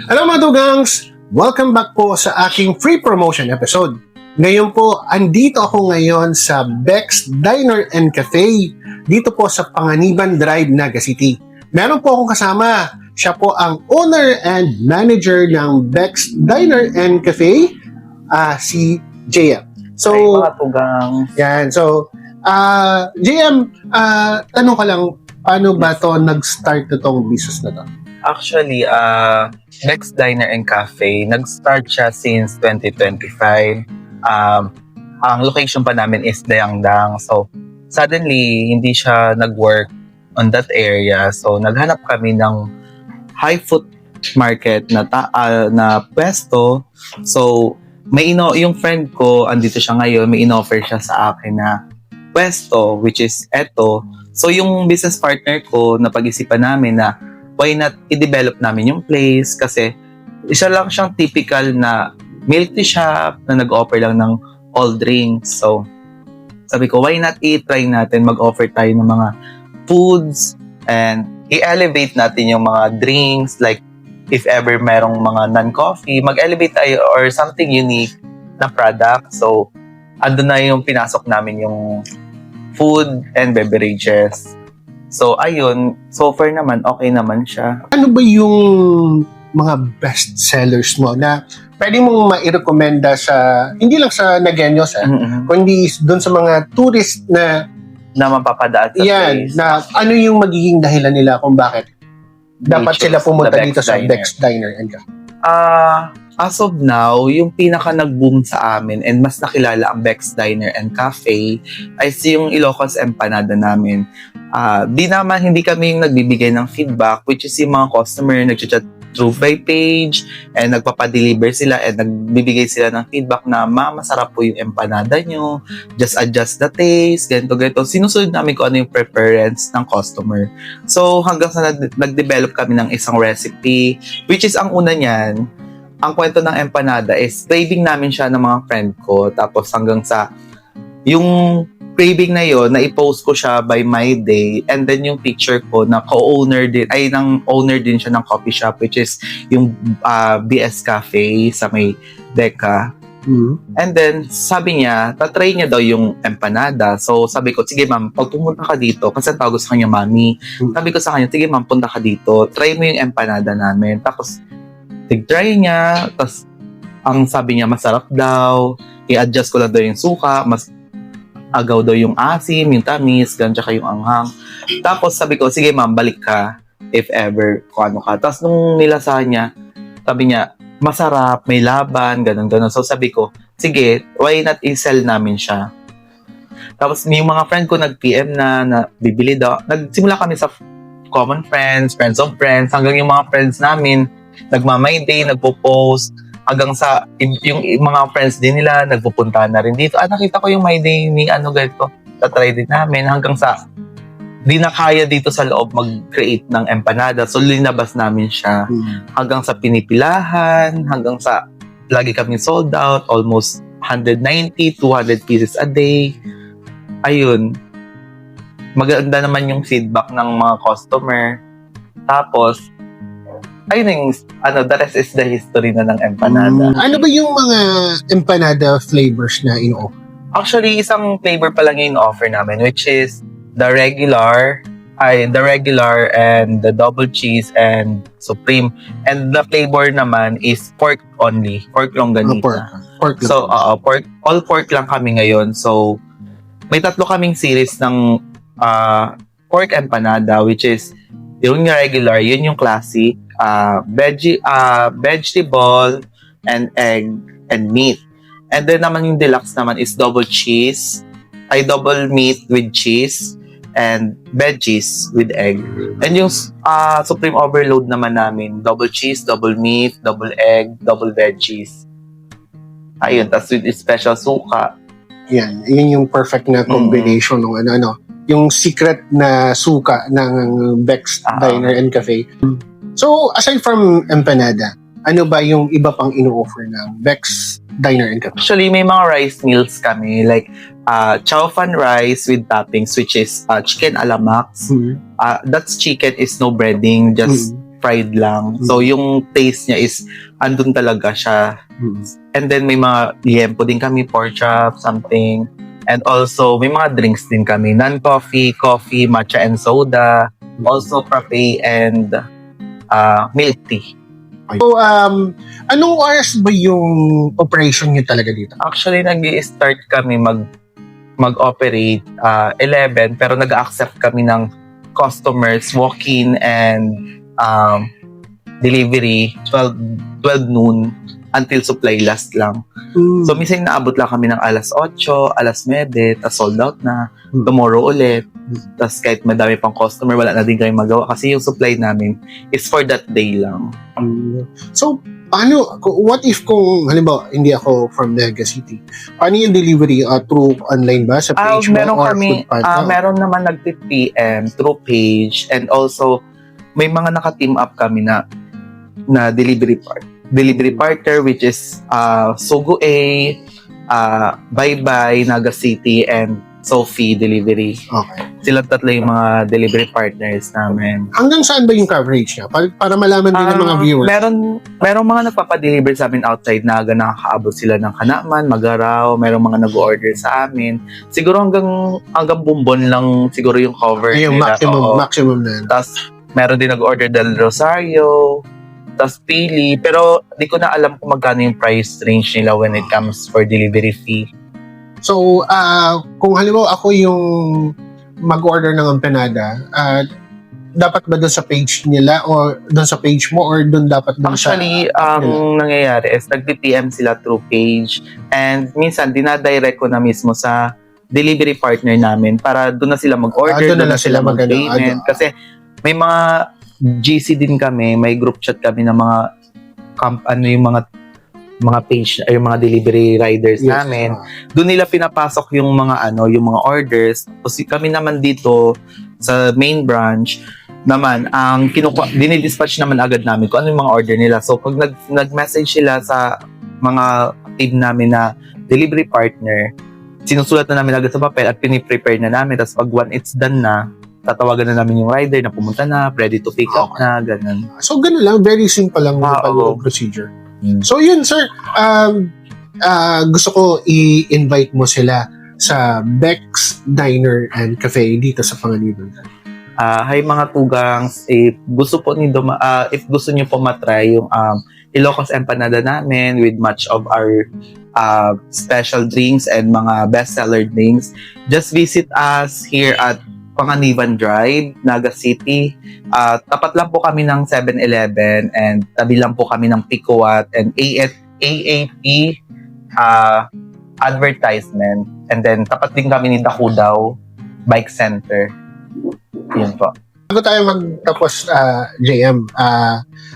Hello mga Dugangs! Welcome back po sa aking free promotion episode. Ngayon po, andito ako ngayon sa Bex Diner and Cafe dito po sa Panganiban Drive, Naga City. Meron po akong kasama. Siya po ang owner and manager ng Bex Diner and Cafe, si JM. So, Ay, mga tugang. yan. So, JM, tanong ka lang, paano ba to nag-start na tong business na to? Actually, Bex Diner and Cafe, nag-start siya since 2025. Ang location pa namin is Dayangdang. So, suddenly, hindi siya nag-work on that area. So, naghanap kami ng high food market na pwesto. So, yung friend ko, andito siya ngayon, may in-offer siya sa akin na pwesto, which is eto. So, yung business partner ko, napag-isipan namin na why not i-develop namin yung place kasi isa lang siyang typical na milk tea shop na nag-offer lang ng all drinks. So, sabi ko, why not i-try natin mag-offer tayo ng mga foods and i-elevate natin yung mga drinks, like if ever merong mga non-coffee, mag-elevate tayo or something unique na product. So, ando na yung pinasok namin yung food and beverages. So, ayun. So far naman, okay naman siya. Ano ba yung mga best sellers mo na pwede mong mairekomenda sa, hindi lang sa Nagueños, kundi doon sa mga tourist na mapapadaan sa yan, place. na ano yung magiging dahilan nila kung bakit dapat Choose sila pumunta the dito Bex sa Diner. Bex Diner and Cafe. As of now, yung pinaka nag-boom sa amin and mas nakilala ang Bex Diner and Cafe ay yung Ilocos Empanada namin. Hindi kami yung nagbibigay ng feedback, which is yung mga customer nag-chat through by page and nagpapadeliver sila and nagbibigay sila ng feedback na masarap po yung empanada nyo, just adjust the taste, ganito. Sinusunod namin kung ano yung preference ng customer. So hanggang sa nag-develop kami ng isang recipe, which is ang una niyan, ang kwento ng empanada is craving namin siya ng mga friend ko, tapos hanggang sa yung craving na yon, na-i-post ko siya by my day, and then yung picture ko na owner din siya ng coffee shop, which is yung BS Cafe sa may Deca. And then sabi niya, tatry niya daw yung empanada. So sabi ko, sige ma'am, pag pumunta ka dito, kasi tawag sa kanya mami, sabi ko sa kanya, sige ma'am, punta ka dito, try mo yung empanada namin. Tapos tig-try niya, tapos ang sabi niya, masarap daw, i-adjust ko lang daw yung suka, mas agaw daw yung asim, yung tamis, ganun, tsaka yung anghang. Tapos sabi ko, sige ma'am, balik ka if ever kung ano ka. Tapos nung nilasahan niya, sabi niya, masarap, may laban, ganun. So sabi ko, sige, why not i-sell namin siya? Tapos yung mga friend ko nag-PM na bibili daw. Nagsimula kami sa common friends of friends, hanggang yung mga friends namin, nagma-my day, nagpo-post, hanggang sa yung mga friends din nila nagpupunta na rin dito. Nakita ko yung my day ni ganito. Tatry din namin hanggang sa di na kaya dito sa loob mag-create ng empanada. So, linabas namin siya hanggang sa pinipilahan, hanggang sa lagi kami sold out, almost 190, 200 pieces a day. Ayun. Maganda naman yung feedback ng mga customer. Tapos, ayun yung, the rest is the history na ng empanada. Ano ba yung mga empanada flavors na in-offer? Actually, isang flavor pa lang yung offer namin, which is the regular and the double cheese and supreme. And the flavor naman is pork only, pork longganisa. Pork lang. So, all pork lang kami ngayon. So, may 3 kaming series ng pork empanada, which is yung regular, yun yung classic, vegetable and egg and meat. And then naman yung deluxe naman is double meat with cheese and veggies with egg. And yung supreme overload naman namin, double cheese, double meat, double egg, double veggies. Ayun, tas with special suka. Yan, yun yung perfect na combination ng yung secret na suka ng Bex Diner and Cafe. So, aside from empanada, ano ba yung iba pang ino-offer ng Bex Diner and Cafe? Actually, may mga rice meals kami, like chow fan rice with toppings, which is chicken ala max. That's chicken is no breading, just fried lang. So, yung taste niya is andun talaga siya. And then, may mga liempo din kami, pork chop, something. And also, may mga drinks din kami. Non-coffee, coffee, matcha and soda. Also, frappe and milk tea. So, anong oras ba yung operation nyo talaga dito? Actually, nag-i-start kami mag-operate 11, pero nag-accept kami ng customers, walk-in and delivery 12 noon until supply last lang. So, minsan naabot lang kami ng alas 8, alas 9, tas sold out na. Tomorrow ulit. Tas kahit madami pang customer, wala na din kami magawa kasi yung supply namin is for that day lang. So, what if kung, halimbawa, hindi ako from Naga City, paano yung delivery? Through online ba? Sa page mo? Meron Or kami, Foodpanda? meron naman nag-PM through page and also may mga naka-team up kami na delivery partner which is Sugo A, Bye Bye, Naga City, and Sophie Delivery. Okay. Silang tatlo yung mga delivery partners namin. Hanggang saan ba yung coverage niya? Para malaman din ng mga viewers. Merong mga nagpapadeliver sa amin outside na nakakaabot sila ng Kanaman, Magaraw, merong mga nag-order sa amin. Siguro hanggang Bumbon lang siguro yung cover Yung nila. maximum na. Tapos meron din nag-order del Rosario, tapos Pili, pero di ko na alam kung magkano yung price range nila when it comes for delivery fee. So, kung halimbawa ako yung mag-order ng empanada, dapat ba doon sa page nila o doon sa page mo or doon dapat doon Actually, ang nangyayari is nag-PM sila through page and minsan dinadirect ko na mismo sa delivery partner namin para doon na sila mag-order, doon na sila mag-payment. Kasi may mga GC din kami, may group chat kami ng mga yung mga page ay yung mga delivery riders namin. Doon nila pinapasok yung mga yung mga orders. Kasi kami naman dito sa main branch naman ang dinidispatch naman agad namin kung ano yung mga order nila. So pag nag-message sila sa mga team namin na delivery partner, sinusulat na namin agad sa papel at piniprepare na namin. Tapos pag one it's done na, tatawagan na namin yung rider na pumunta na, ready to pick up na, ganun. So ganun lang, very simple lang yung procedure. So yun sir, gusto ko i-invite mo sila sa Bex Diner and Cafe dito sa Panganiban. Hi mga tugangs, if gusto niyo po matry yung Ilocos Empanada namin with much of our special drinks and mga bestseller drinks, just visit us here at Panganiban Drive, Naga City. Tapat lang po kami ng 7-Eleven and tabi lang po kami ng Picoat and AAP advertisement. And then tapat din kami ni Dakudaw Bike Center. Yun po. Bago tayo magtapos, JM,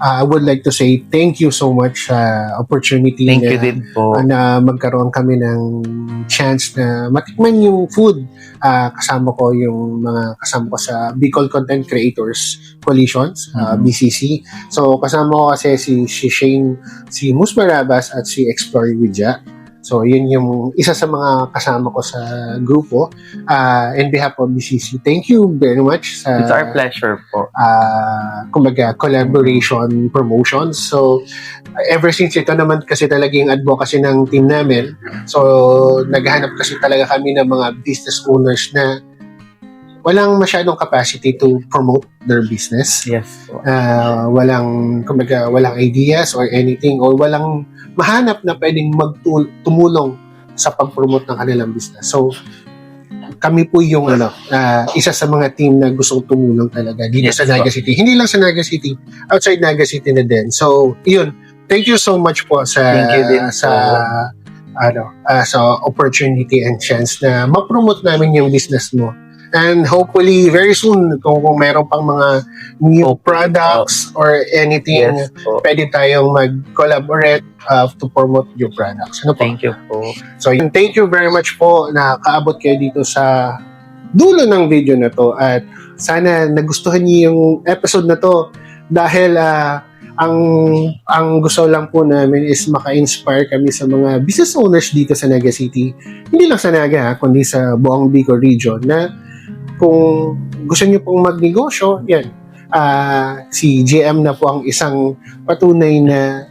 I would like to say thank you so much sa opportunity Thank you din po. Na magkaroon kami ng chance na matikman yung food. Kasama ko sa Bicol Content Creators Coalitions, BCC. So kasama ko kasi si Shane, si Mus Barabas at si Explore Widya. So, yun yung isa sa mga kasama ko sa grupo. In behalf of BCC, thank you very much. It's our pleasure po. Collaboration promotions. So, ever since ito naman kasi talaga yung advocacy ng team namin. So, naghahanap kasi talaga kami ng mga business owners na walang masyadong capacity to promote their business. Yes. Walang ideas or anything or walang mahanap na pwedeng tumulong sa pag-promote ng kanilang business. So, kami po yung isa sa mga team na gustong tumulong talaga dito sa Naga City. Hindi lang sa Naga City, outside Naga City na din. So, yun. Thank you so much po sa opportunity and chance na ma-promote namin yung business mo. And hopefully, very soon, kung mayroon pang mga new products or anything, pwede tayong mag-collaborate to promote your products. Ano po? Thank you po. So, thank you very much po na kaabot kayo dito sa dulo ng video na to. At sana nagustuhan niyo yung episode na to dahil ang gusto lang po namin is maka-inspire kami sa mga business owners dito sa Naga City. Hindi lang sa Naga, kundi sa buong Bicol region na kung gusto niyo pong magnegosyo, yan. si GM na po ang isang patunay na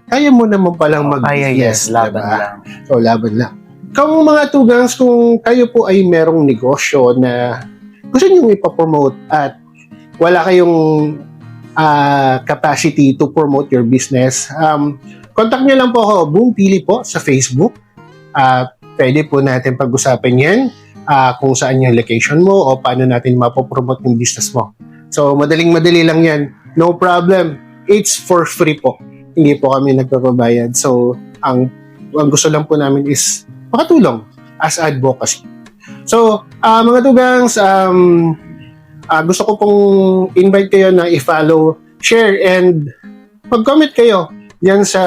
kaya mo naman palang mag-business. laban diba? lang. So, laban lang. Kung mga tugangs, kung kayo po ay merong negosyo na gusto nyo ipapromote at wala kayong capacity to promote your business, contact nyo lang po ako, Boom Pili po sa Facebook. Pwede po natin pag-usapan yan kung saan yung location mo o paano natin mapopromote yung business mo. So, madaling-madali lang yan. No problem. It's for free po. Hindi po kami nagpapabayad. So, ang gusto lang po namin is makatulong as advocacy. So, mga tugangs, gusto ko pong invite kayo na i-follow, share, and mag-comment kayo yan sa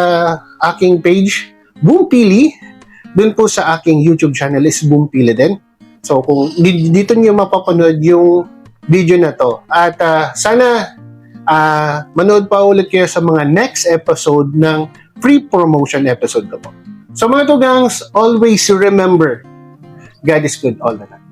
aking page, Boom Pili. Doon po sa aking YouTube channel is Boom Pili din. So, kung dito niyo mapapanood yung video na to. At sana manood pa ulit kayo sa mga next episode ng free promotion episode ko po. So mga tugangs, always remember, God is good all the time.